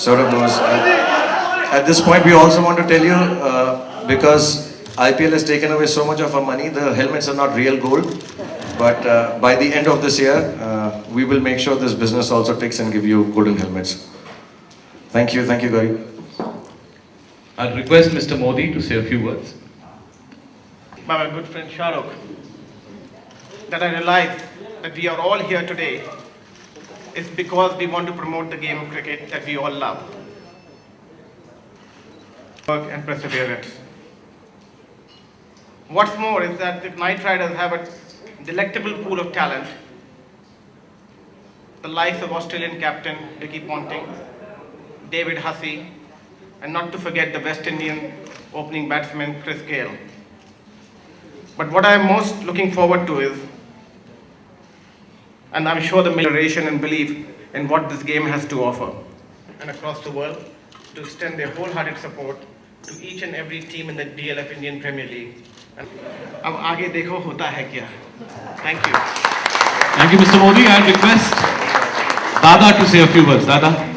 Sourav knows. At this point, we also want to tell you, because IPL has taken away so much of our money, the helmets are not real gold. But by the end of this year, we will make sure this business also takes and give you golden helmets. Thank you, Gauri. I'll request Mr. Modi to say a few words. By my good friend Shah Rukh, that I realize that we are all here today is because we want to promote the game of cricket that we all love. Work and perseverance. What's more is that the Knight Riders have a delectable pool of talent. The likes of Australian captain Ricky Ponting, David Hussey, and not to forget the West Indian opening batsman Gale. But what I am most looking forward to is, and I'm sure the generation and belief in what this game has to offer, and across the world, to extend their wholehearted support to each and every team in the DLF Indian Premier League. And अब आगे देखो होता है क्या. Thank you. Thank you, Mr. Modi. I'll request Dada to say a few words. Dada.